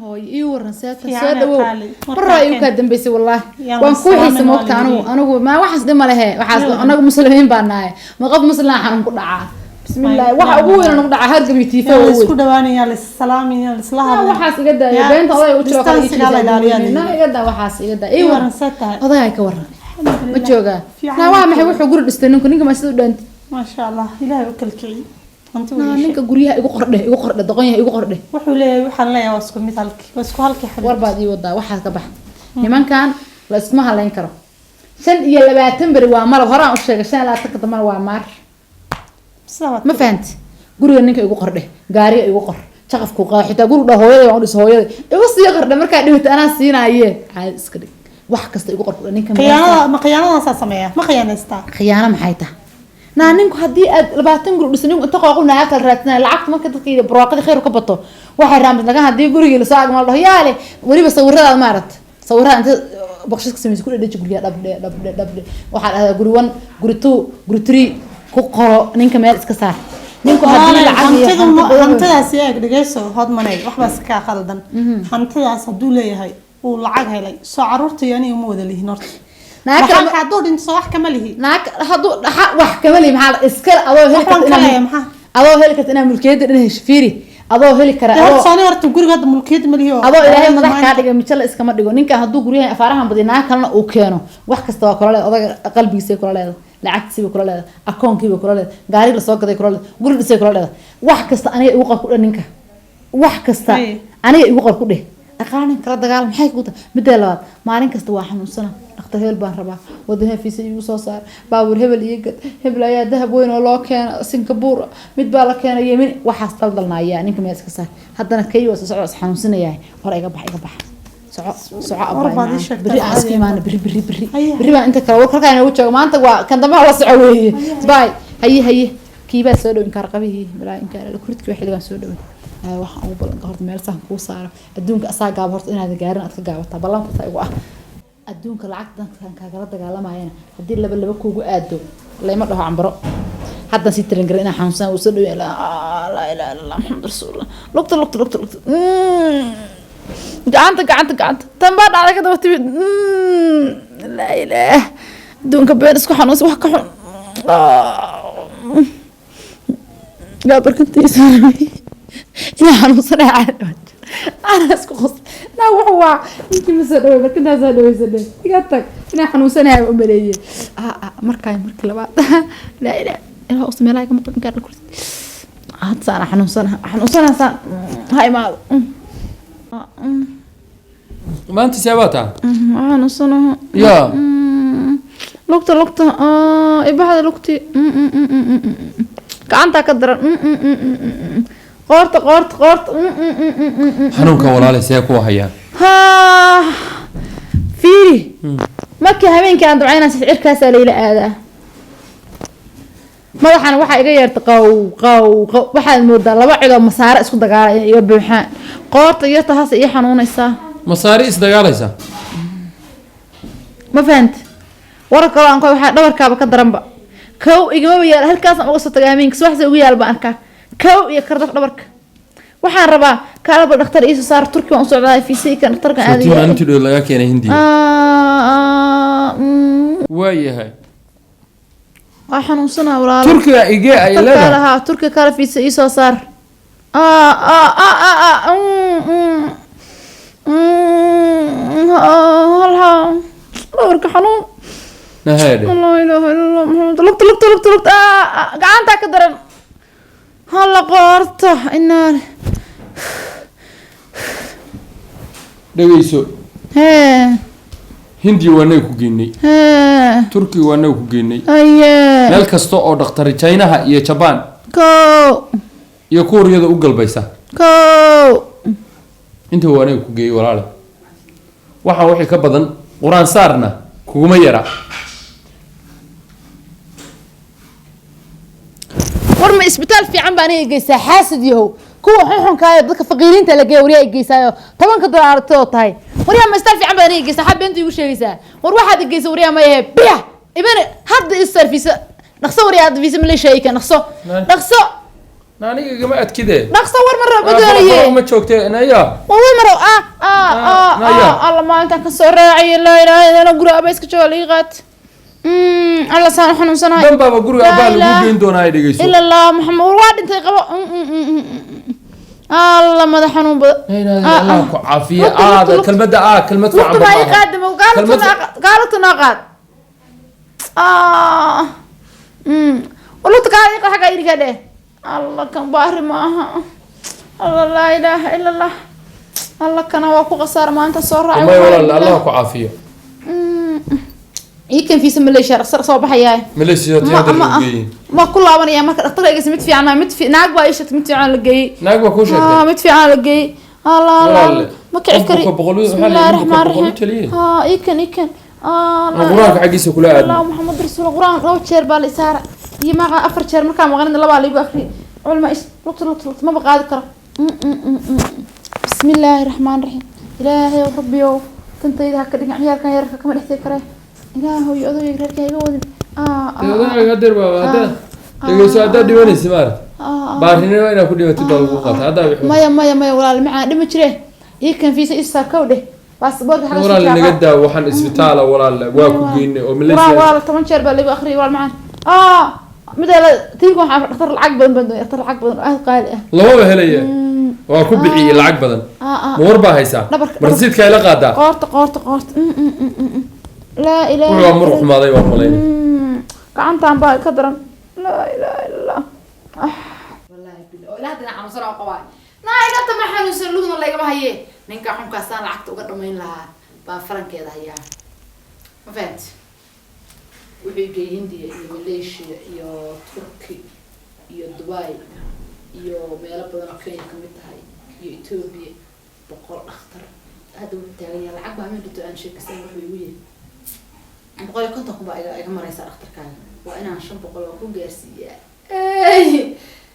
هو يورن سادة مرة يقدم بس والله وانكوحي سموقت أنا ما واحد دم لها واحد أنا مسلمين بناي ما قف مسلم حنم كدعاء بسم الله واحد أبوي أنا كدعاء هرج بيتيفه يا سكودواني يا السلام يا الإصلاح واحد يقدر يبين طلع وتشوف لا يقدر واحد يقدر يورن سادة هذا هيك ورن وتشوفه لا واحد ما حيروح يقول بستنون كنيك ما يصير ما شاء الله إلهي وكلكي ninka guriyaha igu qordhe doqonyaha igu qordhe wuxuu leeyahay waxaan leeyahay wasku mid halkii xabad warbaad ii wadaa waxa ka bax nimankan la isma haleyn karo 25 bari waa malab horaan u sheegay 25 ka damar waa maar ma fahanti guriga ninka igu qordhe gaariga igu qor shaqafku qaaxita guriga hooyada waan dhis hooyada igu sii qordhe marka dhibta ana siinaaye caad iska dhig wax kasta igu qordhe ninka khiyaanada sameeyaa ma khiyaanaysta khiyaana maxay tahay ninku hadii aad 20 guri dhisnay inta qoqolna akal raadnaa lacagta marka dadkii barwaaqada khayr ka bato waxa raamid laga hadii guriga la soo agmal dhaho yaale waliba sawirada maarat sawirada inta boqshadka sameeyay ku dhadhaji guriga dhabde waxa la guri 1 guri 2 guri 3 ku qoro ninka meel iska saar ninku hadii lacag hantidaas ay dhigayso hodmanay waxba ka khaldan hantidaas haduu leeyahay uu lacag helay soo caruurtayani uma wada lihin horta naaka haduu dhinto wax kama lihi naaka haduu wax kama lihi maxaa iska adoo heli karta inaa mulkiyada dhinaca fiiri adoo heli kara adoo soo horta guriga mulkiyada ma lihi adoo ilaahay madax ka dhiga mijal iskama dhigo ninka haduu guriyaha afaarahan badinaa kalena uu keeno wax kasta waa kula leedahay odaga qalbigiisa kula leedahay lacagtiisa kula leedahay akoonkiisa kula leedahay gaari la soo gaday kula leedahay guri dhisay kula leedahay wax kasta aniga igu qor ku dhan ninka wax kasta aniga igu qor ku dheh aqaanin kala dagaal maxay ku tahay mid labaad maalin kasta waa xanuunsana dhakhtar heel baan rabaa wadaha fiisa igu soo saar baabur hebel iyo gad hebel ayaa dahab weyn oo loo keeno Singapore mid baa la keenay Yemen waxaas daldalnaya ninka meel iska saar haddana kayo socod xanuunsanaya hore iga bax soco bari askiimaana bari baan inta kala warkaan ugu joogo maanta waa kan dambe la soco weeye bye haye kiiba soo dhawin kar qabihi bilaa in kale kurtki xilligan soo dhawin waxaan ugu balan horta meel sax ku saaro adduunka asaga horta inaad gaarin aad ka gaabata ballanka igu ah adduunka lacag dadkan kaaga dagaalamayna hadii laba kuugu aado leema dhaho cambaro hadda si tirin garin xanuunsan oo soo dhaweey la ilaaha illallah muhammad rasuulullah lugta gacanta tamba dhacday ka daba timid la ilaaha adduunka been isku xanuunsan wax ka xun لا بركنتيس يا حنوصل أنا أسكت لا هو يمكن مسدوي بركنتها زادوي زادوي قلتك أنا حنوصل هاي أمرية مركاي بعد لا إله أصلا ملاك ممكن كارل كرسي هتصار حنوصلها صار هاي ما أنت سيباتها حنوصلها يا لقطة إبعاد لقطي كأنت كدر قارت حنونك ولا لسياك وهيا ها فيري مكي همين كان دعينا سعير كاسة ليلة هذا ما waxaan waxa iga yeerta qaw waxa moodaa laba cido masaare isku dagaalay iyo buuxaan qoorta iyo taas iyo xanuunaysa masaare is dagaalaysa ma fahant warka aan qoy waxa dhabarkaaba ka daranba kow igama yaal halkaas aan uga soo tagay habeenkii wax ugu yaal baan arkaa kow iyo kardaf dhabarka waxaan rabaa kaalaba dhakhtar iiso saar Turkiga aan socdaa fiisay kan dhakhtarka aadiyo tii intii dhow laga keenay Hindiya waayahay waxaan walaal Turkiga ige ay leedahay Turkiga kala fiisay iiso saar dhabarka xanuun نهاية لا إله إلا الله محمد لقط قعنتها كدرن هلا قارته إنه دقيسو هندي وانا كوجيني تركي وانا كوجيني أيه مال كستو أو دكتور تشاينا يا جابان كو يا كوريا ده أوجل بيسا كو أنت وانا كوجي ولا لا وحى كبدن قرآن صارنا كوما يرى ورما إسبتال في عم باني جيسا حاسد يهو كو حنحن كاي dadka faqiirinta la geeyo wariya geesayo 10 dollar tootay wariya ma istal fi عم باني جيسا xab inta igu sheegaysa war waxaad geeysa wariya ma yahay biya ibana hadda is service dhaqso wariya fiisa ma la sheeyay dhaqso naaniga igama adkide dhaqso war mar badaniye ma joogtay naya war mar alla ma inta ka soo raacay la ilaahay ana guri aba iska jooga liiqat alla saan xanuunsanahay dan baba guriga abaa lagu geyn doonaa ay dhageyso illa allah maxamed waa dhintay qabo alla madax xanuun badan allah ku caafiya kalmada kalmad ku camba ma qaadam qaalatu naqad والله تقالي حاجة يرجع ده الله كان بحر معها الله لا إله إلا الله الله كان واقو قصار ما أنت صار ما يقول الله كعافية يمكن في سم مليشيا صباح ياي مليشيا تيادر الجاي ما كل عمر يا ما أختار إيش متفي عنا متفي ناقبة إيش متفي عنا الجاي ناقبة كوشة متفي عنا الجاي الله الله ما كيف كري بسم الله الرحمن الرحيم يمكن القرآن حقيسه كلها الله محمد رسول القرآن روح شير بالإسارة يما أفر شير مكان مغنى الله عليه بأخري أول ما إيش لط ما بقى أذكر بسم الله الرحمن الرحيم إلهي وربي كنت إذا هكذا عيال كان يركب كمان احتكره إلهي يقدر يقدر يقول يقدر يقدر بابا هذا تقول هذا ديواني سمار بارهنا وين أكون ديواني تبغى هذا ما ولا المعا دم تشري يمكن في إيش كوده بس برضه حاجة ولا اللي قدها وحن إسبتاله ولا واقو جين ومليش ولا طبعا شرب اللي بأخري ولا معاه مدى تيجوا اختار العقبة بدنا اختار العقبة قال لا هو هلية واكو بيعي العقبة موربا هيسا مرسيد كاي لا قادا قارت لا اله الا الله مرق ما ضي والله كعنت عم باي كدرا لا اله الا الله والله بالله لا هدنا عم صرا قواي لا الا تما حنو سلوغنا لا يغما هي نينكا خمكاسان لعقت uga dhameyn laha ba farankeeda haya ma fahmt wixii geeyay India iyo Malaysia iyo Turkey iyo Dubai iyo meelo badan oo Kenya kamid tahay iyo Ethiopia boqol dhakhtar hada uu taagay lacag baa mid aan sheekaysan wuxuu igu yiri boqol konton ku baa iga maraysa dhakhtarkan waa inaan 500 oo ku gaarsiiyaa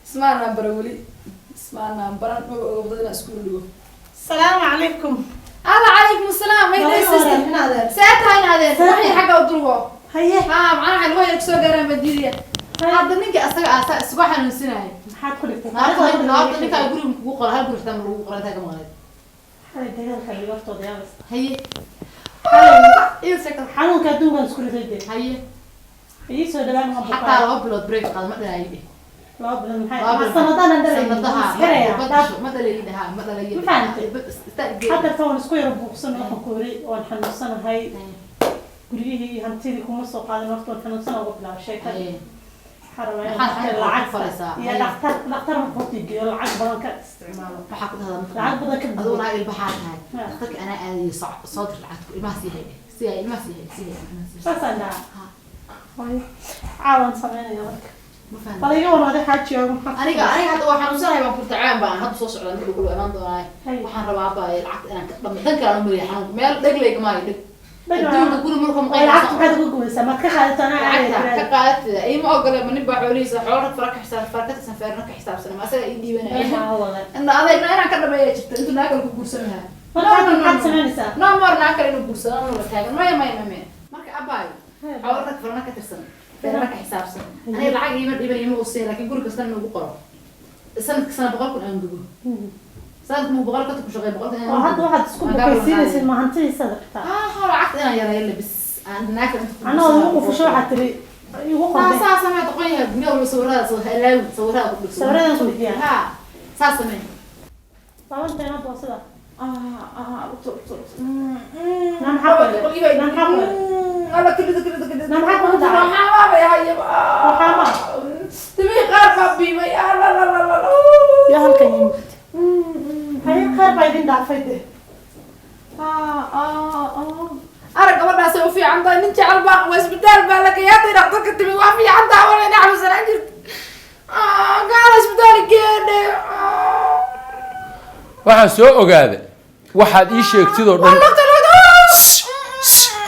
ismaana barawli ismaana baran oo wadada isku dhigo السلام عليكم عليكم السلام ما يدرس ساعتها هذا waxay xaga u durgo haye macnaha xal way soo gaareen badiya hadda ninka asaga isku xanuunsinay maxaad ku dhigtay naagta ninka guriga kugu qora hal guriga lagu qoran tahay kama hay dagaalka libartooda yaabas haye iyo second xanuunka adduunka isku riday haye ay soo dhawaan ma xataa laba bilood break qaad ma dhaayay laba bilood maxay sanadana dhalay ma dhalaydaha ma dhalayay hadda toon isku yar buuqsan waxaan ku hore waan xanuunsanahay guriyihii hantidii kuma soo qaadan waqti xanuunsan ugu bilaab sheekada xaramaya lacag faraysa ya dhakhtar ma qoftigiyo lacag badan ka isticmaalo waxa ku dhahdaa lacag badan ka adoo raay ilbaxaad tahay dhakhtarka ana aadi soo dir lacag ilmaha si hay sasanda caawan sameynaya marka baliga wanaad xaaji aniga hadda waxaan xanuunsanahay baan ku tacaan baan hadda soo socdaa mid ugu imaan doonaa waxaan rabaa baa lacag inaan ka dhan kala ma leeyahay xanuun meel dhagleeg ma ay dhig adduunka guri markuu maqay lacag waxaad ugu gumaysaa ma ka qaadataan ka qaadada ay ma ogole ma nin baa xoolihiisa xoolo faraka xisaab farakadsan feerna ka xisaabsan ma asaga ii dhiibanaya inta adayna inaan ka dhameeyo jirto inta naakal ku guursanahay maxaad sameynaysaa mar naakal inuu guursado ma taagan maya marka abaay xoolo rag farna ka tirsan feerna ka xisaabsan anay lacag iima dhiibanaya ma usee laakiin guri kasta inuu qoro sanadka 100 aan dugo sanad mu boqol ka ku shaqay boqol ka hadda waxaad isku bukaysiinaysaa ma hantidiisa dadka lacag inaan yareeyo labis aan naaka anoo ugu fusho waxa tiri igu qorday saasama taqoonyahay meel sawirada soo helay sawirada ku dhigso sawirada ku dhigiya ha saasama taawanta ina doosada nan xaqo ala kida nan xaqo waxaa ya waxaa tibi qaar biima ya la ya halkan hay qaar bay din dhaafayde arag gabadhaas ay u fiican tahay nin jecel baa waa isbitaal baa la geeyay dhakhtarka timi waa fiican tahay wala ina xanuunsan jirto gaar isbitaal geeyay waxaan soo ogaaday waxaad ii sheegtid oo dhan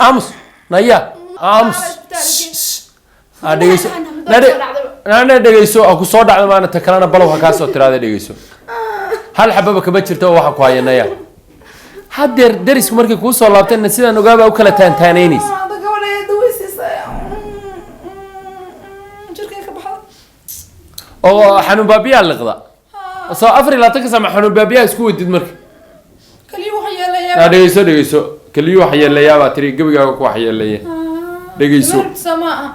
aamus naya aamus dhegeyso nana dhegeyso oo ku soo dhacdo maana ta kalena balow ha kaa soo tiraada dhegeyso hal xababa kama jirto waxa ku hayanaya hadeer darisku markay kuu soo laabtayna sidaan ogaaba u kala taantaanaynaysa oo xanuun baabiyaa liqda soo afar ilaa tan sama xanuun baabiyaa isku wadid marka kaliya waxa yeelaya dhegeyso kaliya waxa yeelaya baa tiri gabigaaga ku wax yeelaya dhegeyso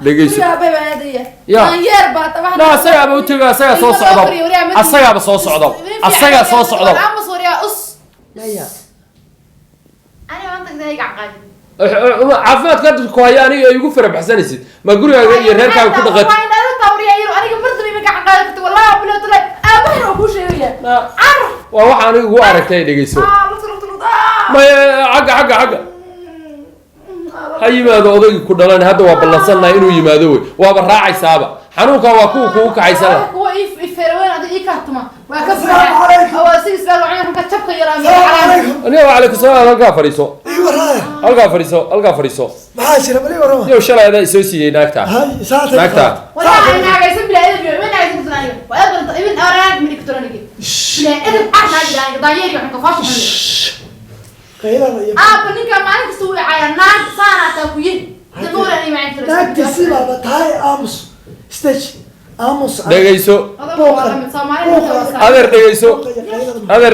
dhegeyso aan yeer baa tabax لا أسيا أبو تجا أسيا صوص عضو أسيا بصوص عضو أسيا صوص عضو أنا مصوري أس maya أنا ما أنتك ذا يقعد عفات كنت كوياني يقول فرب حسن يسد ما أقول يا ريركا وكل غد أنا توري أيرو أنا قبرت لي مقعد قلت والله أقول له طلع أبغى أبوش يويا عرف وواحد أنا يقول أركتي دقيسو ما عقا هاي ما هذا أضيق كلنا هذا وبلصنا إنه يمادوي وبالراعي سابع حنوك وكوك عيسى هو يفروين هذا يكاتما وكفر هو سيس قالوا عنهم كتبك يا رامي أنا وعليك السلام ألقى فريسو إيه ألقى فريسو maxaa jira bali warama يو شلا هذا يسوي ناكتا hay saata ناكتا والله أنا عايز بلا إذن بيو من عايز بتنايم وأبغى ابن أورانك من إلكترونيكي لا إذن أحنا عندنا ضايعي وحنا كفاش qaylada iyo بنيك ما عليك تسوي عيانات صانع تكوين تقول أنا ما عندي naagta sibaaba tahay aamus stage aamus dhegeyso adeer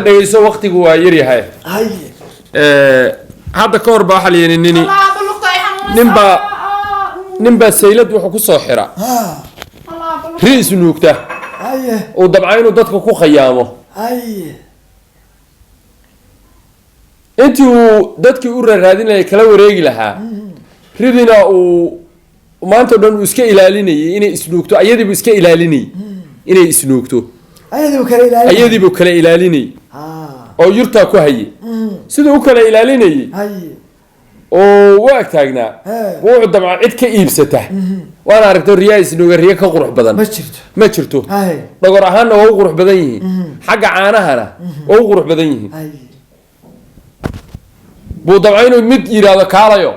dhegeyso waqtigu waa yar yahay hay hadda ka hor baa waxa la yidhi ninbaa saylad wuxuu ku soo xira ha riis nuugta haye uu dabca inuu dadka ku khayaamo haye intii uu dadkii u raadinayay kala wareegi lahaa ridina uu maanta dhan uu iska ilaalinayay inay isnuugto ayadiibu iska ilaalinayay inay isnuugto ayadiibu kala ilaalinayay oo yurtaa ku hayay siduu u kala ilaalinayay haye oo waa taagnaa wuxuu dabca cid ka iibsata waana aragto riyaa isnuuga riya ka qurux badan ma jirto haye dhogor ahaanna waa u qurux badan yihiin xagga caanahana waa u qurux badan yihiin haye buu dabca inuu mid yidhaahdo kaalayo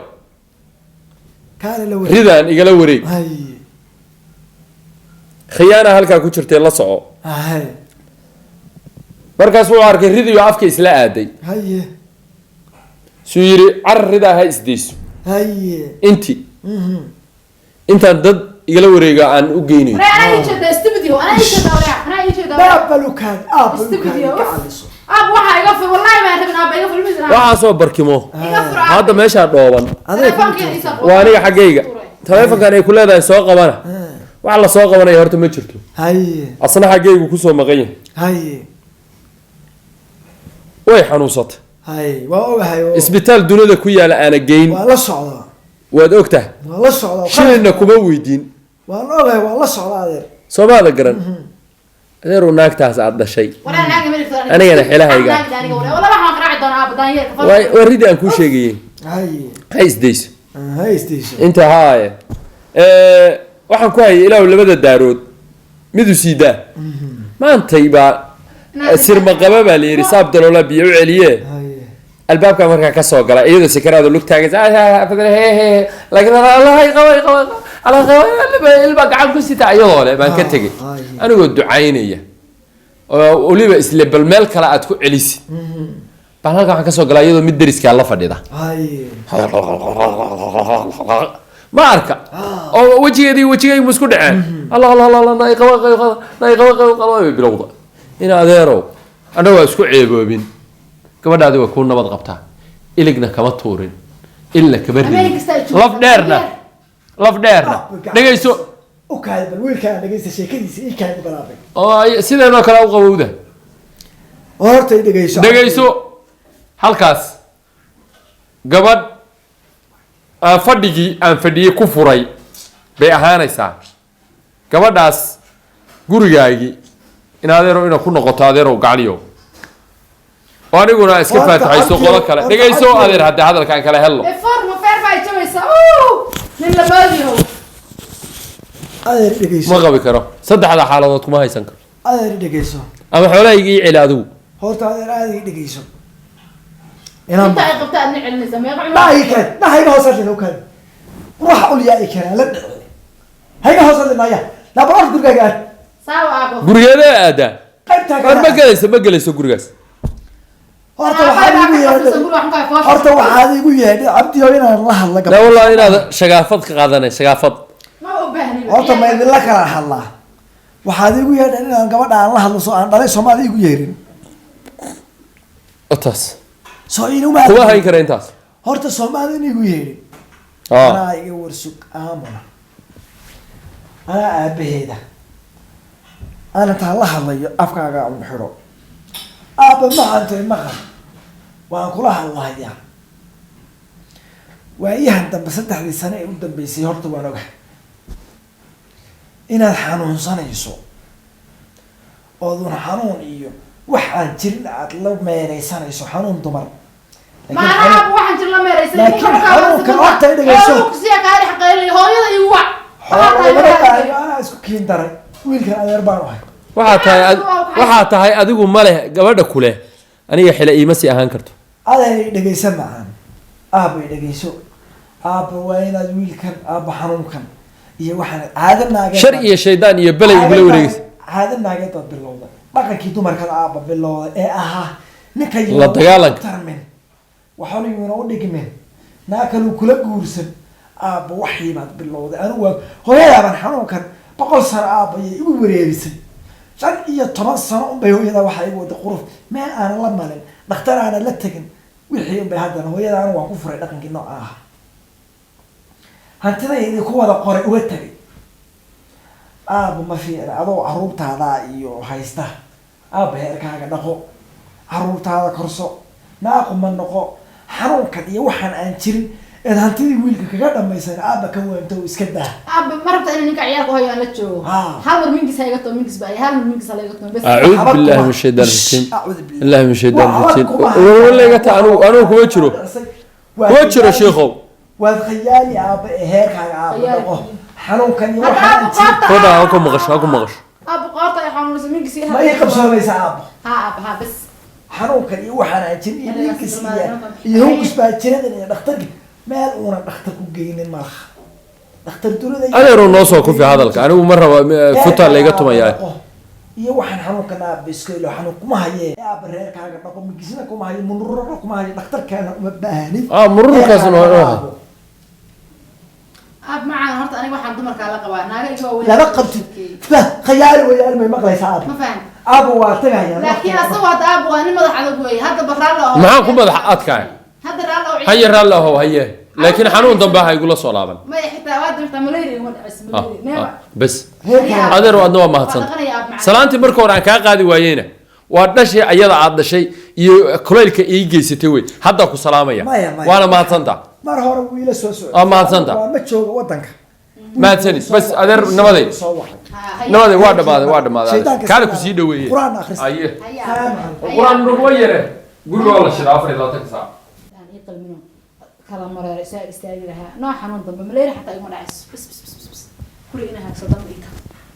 kaale la wareeg ridaan igala wareeg haye khiyaana halkaa ku jirtay la soco haye markaas wuxuu arkay ridiyo afka isla aaday haye suu yidhi carar ridaa ha isdayso haye intaan dad igala wareega aan u geynayo baabalukaan aabalukaan gacaliso waxaasoo barkimo hadda meeshaa dhooban waa aniga xaggayga taleefonkan ay ku leedahay soo qabana wax la soo qabanaya horta ma jirto haye asna xaggaygu kusoo maqan yahay haye way xanuunsatay haye waa ogahay isbitaal dunida ku yaala aana geyn waa la socdaa waad ogtahay waa la socdaa shilina kuma weydiin waan ogahay waa la socdaa adeer soomaada garan adeeru naagtaas aad dhashay anigana xilahayga waa ridi aan kuu sheegayey haye ha isdayso ha isdayso inta haaye waxaan ku hayay ilaahu labada daarood midu siidaa maantay baa sirma qaba baa la yidhi saab daloola biyo u celiye haye albaabka markaa ka soo gala iyadoo sakaraada lug taagaysa ilbaa gacan ku sita iyadoo le baan ka tegay anigoo ducaynaya oo weliba isle bal meel kale aad ku celisid baan halka waxaan kasoo galaa iyadoo mid deriskaa la fadhida haye ma arka oo wejigaygu ma isku dhaceen bilowda in adeerow anna waa isku ceeboobin gabadhaadi way kuu nabad qabtaa iligna kama tuurin ilna kama ridin laf dheerna dhegayso u kaay bal wiilkaa dhegaysta sheekadiisa ii kaay balaabay oo sideenoo kale u qabowda horta i dhegayso halkaas gabadh aan fadhigii aan fadhiyey ku furay bay ahaanaysaa gabadhaas gurigaagii in adeerow ina ku noqoto adeerow gacliyow oo aniguna iska faataxayso qolo kale dhegayso adeer haddii hadalkaan kala hello adeer dhegayso ma qabi karo saddexda xaaladood kuma haysan karo adeer dhegayso ama xoolahayga ii celi adigu horta adeer aad ii dhegayso hayga hoosadhin ukaad ruuxa ulyaa i keenaa la dhaco hayga hoosadhinaya laaba orta gurigaaga aad gurigeeda aadaa qaybtaa war ma gelayso gurigaas horta waxaad igu yeedhay cabdiyo inaan la hadla la wallahi inaad shagaafad ka qaadanay shagaafad horta ma idinla kala hadlaa waxaad igu yeedhan inaan gabadha aan la hadlo soo aan dhalay Soomaali igu yeerin otaas soo inuu kuma hayn kara intaas horta Soomaali igu yeerin ah ana iga warsug aamana ana aabaheeda ana taa la hadlayo afkaaga aan xiro aaba ma antay maqal waan kula hadlayaa waayahan dambe 3 sano ee u dambeysay horta waan ogahay inaad xanuunsanayso oodun xanuun iyo wax aan jirin aad la meeraysanayso xanuun dumar macnaha waxaan jir la meeraysan laakiin xanuunka horta dhageyso siya qaali xaqeeyay hooyada iyo wax ana isku kiin daray wiilkan adeer baan ahay waxaa tahay adigu ma leh gabadha kule aniga xila iima sii ahaan karto aday dhageysan macaan aabay dhageyso aaba waa inaad wiilkan aaba xanuunkan iyo waxaan caado naageed shar iyo shaydaan iyo balay igula wareegaysa caado naageed baad bilowday dhaqankii dumarkada aaba bilowday ee ahaa ninka la dagaalanka tarmin waxaan igu u dhigmeen naakalu kula guursan aaba waxii baad bilowday anigu waa hooyadaaban xanuunkan 100 sano aaba igu wareerisay 15 sano bay hooyada waxa igu wada quruf meel aan la malin dhakhtar aan la tagin wixii bay haddana hooyadaan waa ku furay dhaqankii nooca ah hantidayda ku wada qoray uga tagay aaba ma fiicna adoo caruurtaada iyo haysta aaba heerkaaga dhaqo caruurtaada korso naaquma noqo xanuunkan iyo waxaan aan jirin ee hantidii wiilka kaga dhamaysan aaba ka weynto iska daa aaba marabta in ninka ciyaarka hooyo aan la joogo hal mar mingiis hayga to mingiis baa hal mar mingiis la gato bas a'uud billahi min shaytaan rajim billahi min shaytaan rajim walaga ta anu kuma jiro sheekhow waad khiyaali aaba heerkaaga aaba dhaqo xanuunkan iyo waxaan jirin koda ku maqasho aaba qoorta ay xanuunayso mingiis ma ii qabsoonaysa aaba aaba bas xanuunkan iyo waxaan aan jirin iyo mingiis iyo hungis baa jiradan iyo dhakhtarka meel uuna dhakhtar ku geynin malaha dhakhtar dunida adeero noo soo ku fi hadalka anigu ma rabo futa leega tumayaa iyo waxaan xanuunkan aaba iska ilo xanuun kuma hayee aaba reerkaaga dhaqo mingiisna kuma hayo munurro kuma hayo dhakhtarkaana uma baahanin mururkaasna aab macaan horta aniga waxaan dumarkaa la qabaa naaga iga weyn laba qabtid khiyaali weeyaan may maqlaysaa aaba ma faham aaba waa tagayaa laakiin asagu hadda aab waa nin madax adag weeye hadda barraalo maxaan ku madax adkaay hadda raalo haye raalo haye laakiin xanuun dambe ha igula soo laaban ma xitaa waad dirtaa malaria ma dhacis malaria bas adeer waadna waa mahadsan salaantii marka hore aan kaa qaadi waayeyna waa dhashay ayada aad dhashay iyo kuleylka ii geysatay wey hadda ku salaamaya waana mahadsanta mar hore wiila soo socday mahadsanta ma joogo wadanka mahadsanis bas adeer nabaday waa dhamaaday kaale ku sii dhaweeyey quraan akhris aye quraan nugu yare guriga la shiraa 24 saac kala mareer istaagi lahaa nooc xanuun dambe malaria xataa iguma dhacis bas kuriga inaad sadam